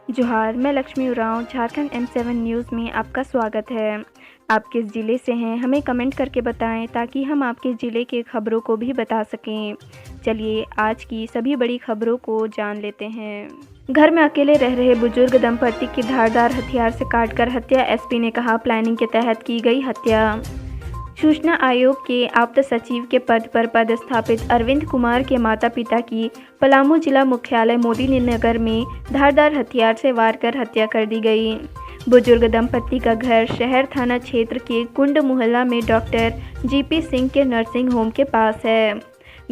जोहार, मैं Lakshmi Oraon, Jharkhand M7 news में आपका स्वागत है। आप किस ज़िले से हैं, हमें कमेंट करके बताएं ताकि हम आपके ज़िले के खबरों को भी बता सकें। चलिए आज की सभी बड़ी खबरों को जान लेते हैं। घर में अकेले रह रहे बुजुर्ग दंपति की धारदार हथियार से काटकर हत्या, एसपी ने कहा प्लानिंग के तहत की गई हत्या। सूचना आयोग के आप्त सचिव के पद पर पदस्थापित अरविंद कुमार के माता पिता की पलामू जिला मुख्यालय मोदी नगर में धारदार हथियार से वार कर हत्या कर दी गई। बुजुर्ग दंपति का घर शहर थाना क्षेत्र के कुंड मोहल्ला में डॉक्टर जीपी सिंह के नर्सिंग होम के पास है।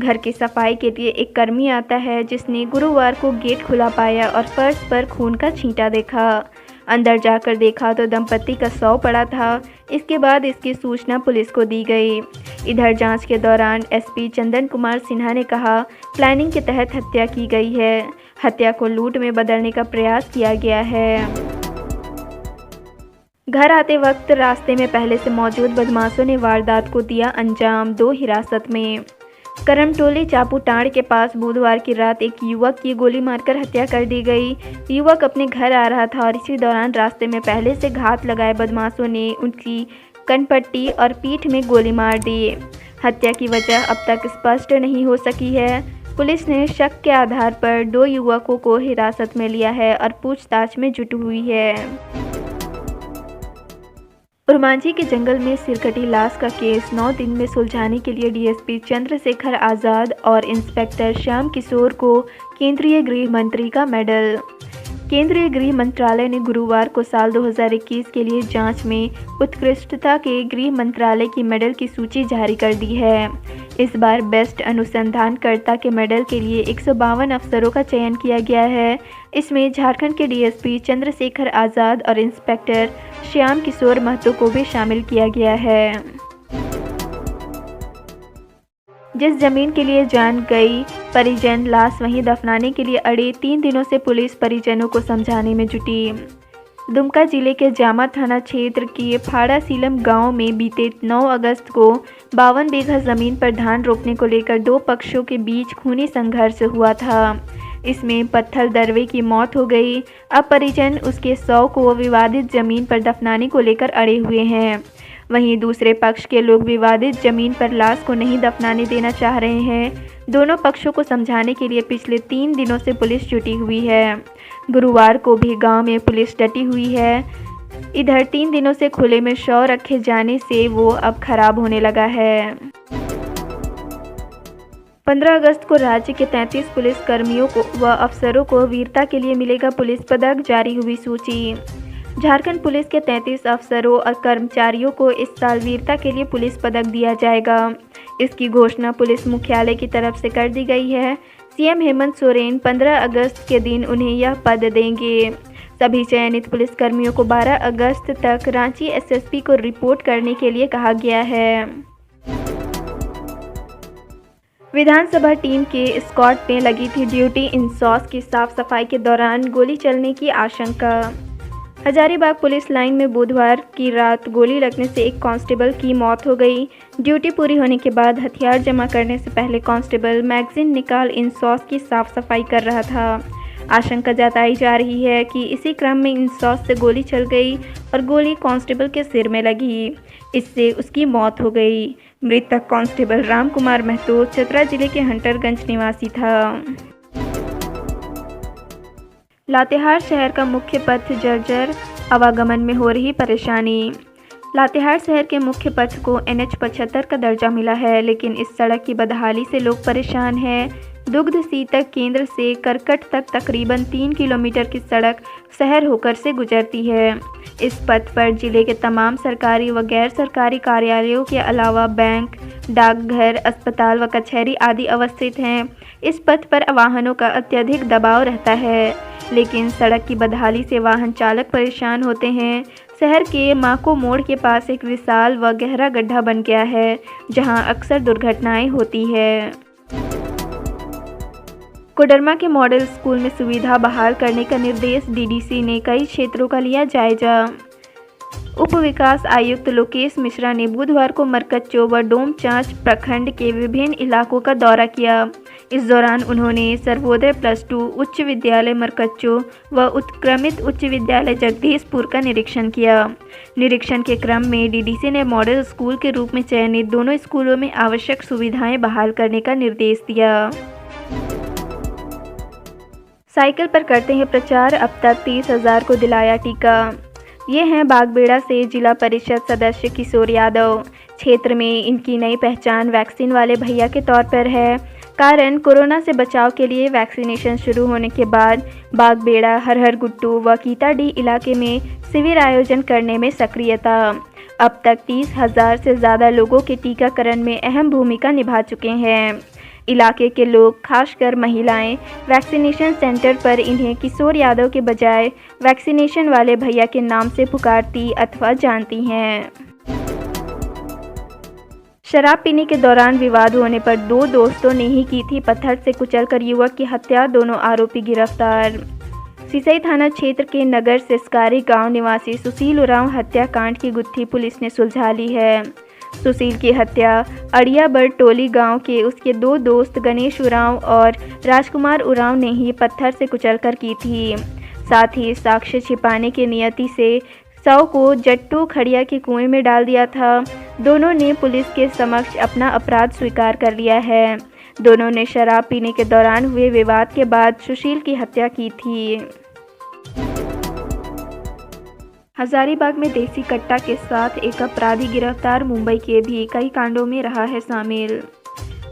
घर की सफाई के लिए एक कर्मी आता है जिसने गुरुवार को गेट खुला पाया और फर्श पर खून का छींटा देखा। अंदर जाकर देखा तो दंपति का शव पड़ा था। इसके बाद इसकी सूचना पुलिस को दी गई। इधर जांच के दौरान एसपी चंदन कुमार सिन्हा ने कहा प्लानिंग के तहत हत्या की गई है। हत्या को लूट में बदलने का प्रयास किया गया है। घर आते वक्त रास्ते में पहले से मौजूद बदमाशों ने वारदात को दिया अंजाम, 2 हिरासत में। करमटोली चापूटाड़ के पास बुधवार की रात एक युवक की गोली मारकर हत्या कर दी गई। युवक अपने घर आ रहा था और इसी दौरान रास्ते में पहले से घात लगाए बदमाशों ने उनकी कनपट्टी और पीठ में गोली मार दी। हत्या की वजह अब तक स्पष्ट नहीं हो सकी है। पुलिस ने शक के आधार पर 2 युवकों को हिरासत में लिया है और पूछताछ में जुटी हुई है। उरमांझी के जंगल में सिरकटी लाश का केस 9 दिन में सुलझाने के लिए डीएसपी चंद्रशेखर आज़ाद और इंस्पेक्टर श्याम किशोर को केंद्रीय गृह मंत्री का मेडल। केंद्रीय गृह मंत्रालय ने गुरुवार को साल 2021 के लिए जांच में उत्कृष्टता के गृह मंत्रालय की मेडल की सूची जारी कर दी है। इस बार बेस्ट अनुसंधानकर्ता के मेडल के लिए 152 अफसरों का चयन किया गया है। इसमें झारखंड के डीएसपी चंद्रशेखर आज़ाद और इंस्पेक्टर श्याम किशोर महतो को भी शामिल किया गया है। जिस जमीन के लिए जान गई परिजन लाश वहीं दफनाने के लिए अड़े, 3 दिनों से पुलिस परिजनों को समझाने में जुटी। दुमका जिले के जामा थाना क्षेत्र के फाड़ा सीलम गांव में बीते 9 अगस्त को 52 बीघा जमीन पर धान रोपने को लेकर 2 पक्षों के बीच खूनी संघर्ष हुआ था। इसमें पत्थर दरवे की मौत हो गई। अब परिजन उसके शव को विवादित जमीन पर दफनाने को लेकर अड़े हुए हैं। वहीं दूसरे पक्ष के लोग विवादित जमीन पर लाश को नहीं दफनाने देना चाह रहे हैं। दोनों पक्षों को समझाने के लिए पिछले 3 दिनों से पुलिस जुटी हुई है। गुरुवार को भी गांव में पुलिस डटी हुई है। इधर 3 दिनों से खुले में शव रखे जाने से वो अब खराब होने लगा है। 15 अगस्त को राज्य के 33 पुलिस कर्मियों को व अफसरों को वीरता के लिए मिलेगा पुलिस पदक, जारी हुई सूची। झारखंड पुलिस के 33 अफसरों और कर्मचारियों को इस साल वीरता के लिए पुलिस पदक दिया जाएगा। इसकी घोषणा पुलिस मुख्यालय की तरफ से कर दी गई है। सीएम हेमंत सोरेन 15 अगस्त के दिन उन्हें यह पद देंगे। सभी चयनित पुलिसकर्मियों को 12 अगस्त तक रांची एसएसपी को रिपोर्ट करने के लिए कहा गया है। विधानसभा टीम के स्क्वाड में लगी थी ड्यूटी इंसॉस की साफ सफाई के दौरान गोली चलने की आशंका। हजारीबाग पुलिस लाइन में बुधवार की रात गोली लगने से एक कांस्टेबल की मौत हो गई। ड्यूटी पूरी होने के बाद हथियार जमा करने से पहले कांस्टेबल मैगजीन निकाल इंसॉस की साफ सफाई कर रहा था। आशंका जताई जा रही है कि इसी क्रम में इंसॉस से गोली चल गई और गोली कांस्टेबल के सिर में लगी। इससे उसकी मौत हो गई। मृतक कांस्टेबल राम कुमार महतो चतरा जिले के हंटरगंज निवासी था। लातेहार शहर का मुख्य पथ जर्जर, आवागमन में हो रही परेशानी। लातेहार शहर के मुख्य पथ को NH 75 का दर्जा मिला है, लेकिन इस सड़क की बदहाली से लोग परेशान हैं। दुग्ध सीतक केंद्र से करकट तक तकरीबन 3 किलोमीटर की सड़क शहर होकर से गुजरती है। इस पथ पर जिले के तमाम सरकारी व गैर सरकारी कार्यालयों के अलावा बैंक, डाकघर, अस्पताल व कचहरी आदि अवस्थित हैं। इस पथ पर वाहनों का अत्यधिक दबाव रहता है, लेकिन सड़क की बदहाली से वाहन चालक परेशान होते हैं। शहर के माको मोड़ के पास एक विशाल व गहरा गड्ढा बन गया है, जहां अक्सर दुर्घटनाएं होती है। कोडरमा के मॉडल स्कूल में सुविधा बहाल करने का निर्देश, डीडीसी ने कई क्षेत्रों का लिया जायजा। उप विकास आयुक्त लोकेश मिश्रा ने बुधवार को मरकच्चो व डोमचांच प्रखंड के विभिन्न इलाकों का दौरा किया। इस दौरान उन्होंने सर्वोदय +2 उच्च विद्यालय मरकच्चो व उत्क्रमित उच्च विद्यालय जगदीशपुर का निरीक्षण किया। निरीक्षण के क्रम में डीडीसी ने मॉडल स्कूल के रूप में चयनित दोनों स्कूलों में आवश्यक सुविधाएं बहाल करने का निर्देश दिया। साइकिल पर करते हैं प्रचार, अब तक 30,000 को दिलाया टीका। ये हैं बागबेड़ा से जिला परिषद सदस्य किशोर यादव। क्षेत्र में इनकी नई पहचान वैक्सीन वाले भैया के तौर पर है। कारण कोरोना से बचाव के लिए वैक्सीनेशन शुरू होने के बाद बागबेड़ा, हरहर गुट्टू व कीताडीह इलाके में शिविर आयोजन करने में सक्रियता। अब तक 30,000 से ज़्यादा लोगों के टीकाकरण में अहम भूमिका निभा चुके हैं। इलाके के लोग, खासकर महिलाएं, वैक्सीनेशन सेंटर पर इन्हें किशोर यादव के बजाय वैक्सीनेशन वाले भैया के नाम से पुकारती अथवा जानती हैं। शराब पीने के दौरान विवाद होने पर दो दोस्तों ने ही की थी पत्थर से कुचलकर युवक की हत्या, दोनों आरोपी गिरफ्तार। सिसई थाना क्षेत्र के नगर सिसकारी गांव निवासी सुशील उरांव हत्याकांड की गुत्थी पुलिस ने सुलझा ली है। सुशील की हत्या अड़ियाबड़ टोली गांव के उसके दो दोस्त गणेश उरांव और राजकुमार उरांव ने ही पत्थर से कुचलकर की थी। साथ ही साक्ष्य छिपाने की नियति से शव को जट्टू खड़िया के कुएं में डाल दिया था। दोनों ने पुलिस के समक्ष अपना अपराध स्वीकार कर लिया है। दोनों ने शराब पीने के दौरान हुए विवाद के बाद सुशील की हत्या की थी। हजारीबाग में देसी कट्टा के साथ एक अपराधी गिरफ्तार, मुंबई के भी कई कांडों में रहा है शामिल।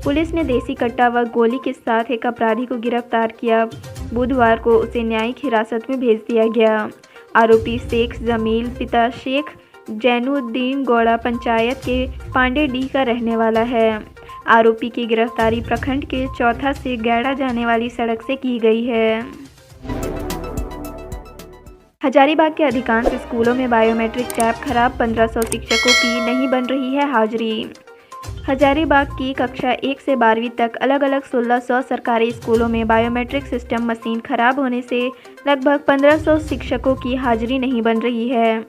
पुलिस ने देसी कट्टा व गोली के साथ एक अपराधी को गिरफ्तार किया। बुधवार को उसे न्यायिक हिरासत में भेज दिया गया। आरोपी शेख जमील पिता शेख जैनुद्दीन गौड़ा पंचायत के पांडेडीह का रहने वाला है। आरोपी की गिरफ्तारी प्रखंड के चौथा से गैड़ा जाने वाली सड़क से की गई है। हजारीबाग के अधिकांश स्कूलों में बायोमेट्रिक टैब खराब, 1500 शिक्षकों की नहीं बन रही है हाजिरी। हजारीबाग की कक्षा 1 से 12वीं तक अलग अलग 1600 सरकारी स्कूलों में बायोमेट्रिक सिस्टम मशीन खराब होने से लगभग 1500 शिक्षकों की हाजिरी नहीं बन रही है।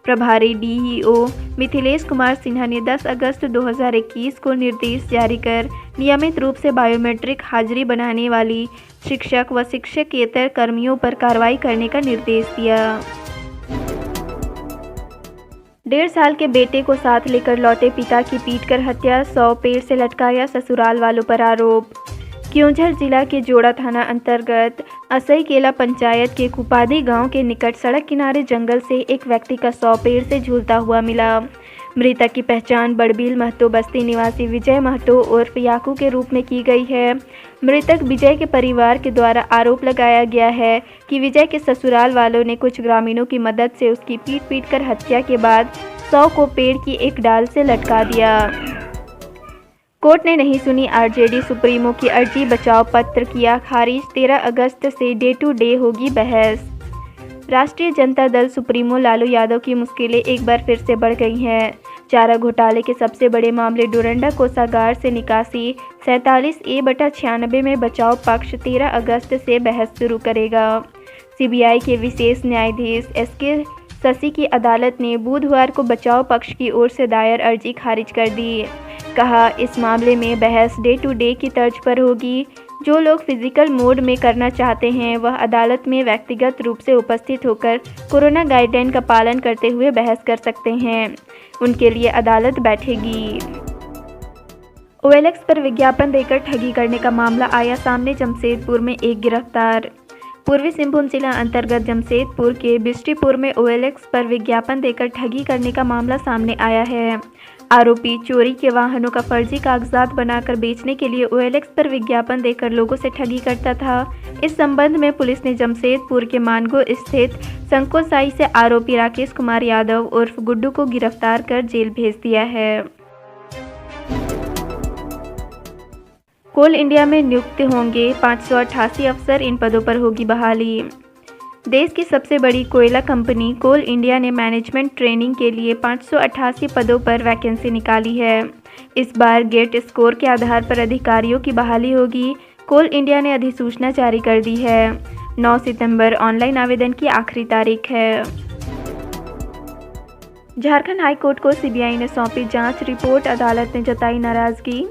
प्रभारी डीईओ मिथिलेश कुमार सिन्हा ने 10 अगस्त 2021 को निर्देश जारी कर नियमित रूप से बायोमेट्रिक हाजिरी बनाने वाली शिक्षक व शिक्षकेतर कर्मियों पर कार्रवाई करने का निर्देश दिया। 1.5 साल के बेटे को साथ लेकर लौटे पिता की पीटकर हत्या, 100 पेड़ से लटकाया, ससुराल वालों पर आरोप। क्योंझर जिला के जोड़ा थाना अंतर्गत असई केला पंचायत के कुपादी गांव के निकट सड़क किनारे जंगल से एक व्यक्ति का 100 पेड़ से झूलता हुआ मिला। मृतक की पहचान बड़बील महतो बस्ती निवासी विजय महतो उर्फ याकू के रूप में की गई है। मृतक विजय के परिवार के द्वारा आरोप लगाया गया है कि विजय के ससुराल वालों ने कुछ ग्रामीणों की मदद से उसकी पीट कर हत्या के बाद 100 को पेड़ की एक डाल से लटका दिया। कोर्ट ने नहीं सुनी आरजेडी सुप्रीमो की अर्जी, बचाव पत्र किया खारिज, 13 अगस्त से डे टू डे होगी बहस। राष्ट्रीय जनता दल सुप्रीमो लालू यादव की मुश्किलें एक बार फिर से बढ़ गई हैं। चारा घोटाले के सबसे बड़े मामले डोरंडा कोषागार से निकासी 47A/96 में बचाव पक्ष 13 अगस्त से बहस शुरू करेगा। सीबीआई के विशेष न्यायाधीश SK शशि की अदालत ने बुधवार को बचाव पक्ष की ओर से दायर अर्जी खारिज कर दी। कहा, इस मामले में बहस डे टू डे की तर्ज पर होगी। जो लोग फिजिकल मोड में करना चाहते हैं वह अदालत में व्यक्तिगत रूप से उपस्थित होकर कोरोना गाइडलाइन का पालन करते हुए बहस कर सकते हैं। उनके लिए अदालत बैठेगी। OLX पर विज्ञापन देकर ठगी करने का मामला आया सामने, जमशेदपुर में एक गिरफ्तार। पूर्वी सिंहभूम जिला अंतर्गत जमशेदपुर के बिष्टीपुर में OLX पर विज्ञापन देकर ठगी करने का मामला सामने आया है। आरोपी चोरी के वाहनों का फर्जी कागजात बनाकर बेचने के लिए OLX पर विज्ञापन देकर लोगों से ठगी करता था। इस संबंध में पुलिस ने जमशेदपुर के मानगो स्थित संकोसाई से आरोपी राकेश कुमार यादव उर्फ गुड्डू को गिरफ्तार कर जेल भेज दिया है। कोल इंडिया में नियुक्त होंगे 588 अफसर, इन पदों पर होगी बहाली। देश की सबसे बड़ी कोयला कंपनी कोल इंडिया ने मैनेजमेंट ट्रेनिंग के लिए 588 पदों पर वैकेंसी निकाली है। इस बार गेट स्कोर के आधार पर अधिकारियों की बहाली होगी। कोल इंडिया ने अधिसूचना जारी कर दी है। 9 सितंबर ऑनलाइन आवेदन की आखिरी तारीख है। झारखंड हाई कोर्ट को सीबीआई ने सौंपी जांच रिपोर्ट, अदालत ने जताई नाराजगी।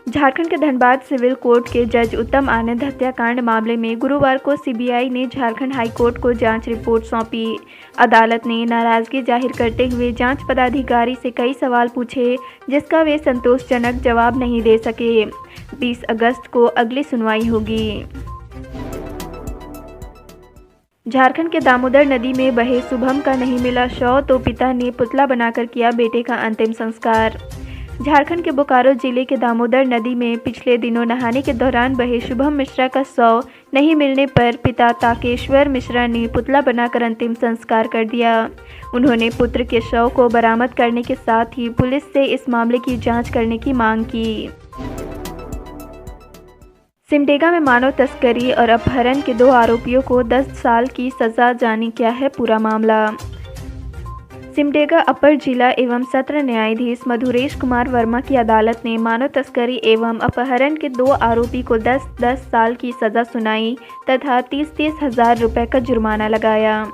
झारखंड के धनबाद सिविल कोर्ट के जज उत्तम आनंद हत्याकांड मामले में गुरुवार को सीबीआई ने झारखंड हाई कोर्ट को जांच रिपोर्ट सौंपी। अदालत ने नाराजगी जाहिर करते हुए जांच पदाधिकारी से कई सवाल पूछे, जिसका वे संतोषजनक जवाब नहीं दे सके। 20 अगस्त को अगली सुनवाई होगी। झारखंड के दामोदर नदी में बहे शुभम का नहीं मिला शव, तो पिता ने पुतला बनाकर किया बेटे का अंतिम संस्कार। झारखंड के बोकारो जिले के दामोदर नदी में पिछले दिनों नहाने के दौरान बहे शुभम मिश्रा का शव नहीं मिलने पर पिता ताकेश्वर मिश्रा ने पुतला बनाकर अंतिम संस्कार कर दिया। उन्होंने पुत्र के शव को बरामद करने के साथ ही पुलिस से इस मामले की जांच करने की मांग की। सिमडेगा में मानव तस्करी और अपहरण के 2 आरोपियों को 10 साल की सजा। जाने क्या है पूरा मामला। सिमडेगा अपर जिला एवं सत्र न्यायाधीश मधुरेश कुमार वर्मा की अदालत ने मानव तस्करी एवं अपहरण के 2 आरोपी को 10-10 साल की सज़ा सुनाई तथा 30-30 हज़ार रुपये का जुर्माना लगाया।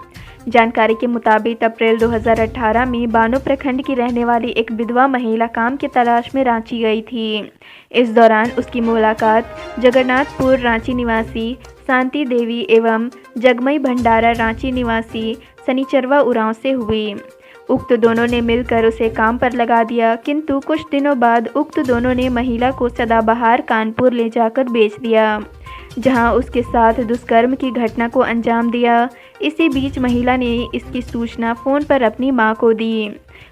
जानकारी के मुताबिक अप्रैल 2018 में बानो प्रखंड की रहने वाली एक विधवा महिला काम की तलाश में रांची गई थी। इस दौरान उसकी मुलाकात जगन्नाथपुर रांची निवासी शांति देवी एवं जगमई भंडारा रांची निवासी शनिचरवा उरांव से हुई। उक्त दोनों ने मिलकर उसे काम पर लगा दिया, किंतु कुछ दिनों बाद उक्त दोनों ने महिला को सदाबहार कानपुर ले जाकर बेच दिया, जहां उसके साथ दुष्कर्म की घटना को अंजाम दिया। इसी बीच महिला ने इसकी सूचना फ़ोन पर अपनी मां को दी।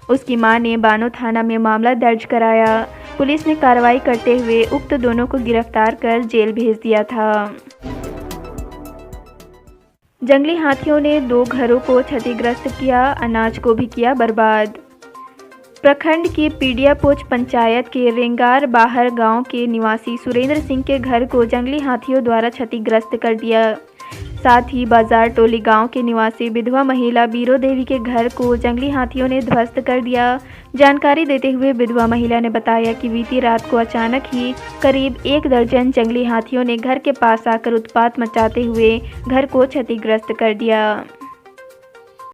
उसकी मां ने बानो थाना में मामला दर्ज कराया। पुलिस ने कार्रवाई करते हुए उक्त दोनों को गिरफ्तार कर जेल भेज दिया था। जंगली हाथियों ने 2 घरों को क्षतिग्रस्त किया, अनाज को भी किया बर्बाद। प्रखंड की पीडियापोच पंचायत के रेंगार बाहर गांव के निवासी सुरेंद्र सिंह के घर को जंगली हाथियों द्वारा क्षतिग्रस्त कर दिया। साथ ही बाजार टोली गांव के निवासी विधवा महिला बीरो देवी के घर को जंगली हाथियों ने ध्वस्त कर दिया। जानकारी देते हुए विधवा महिला ने बताया कि बीती रात को अचानक ही करीब 1 दर्जन जंगली हाथियों ने घर के पास आकर उत्पात मचाते हुए घर को क्षतिग्रस्त कर दिया।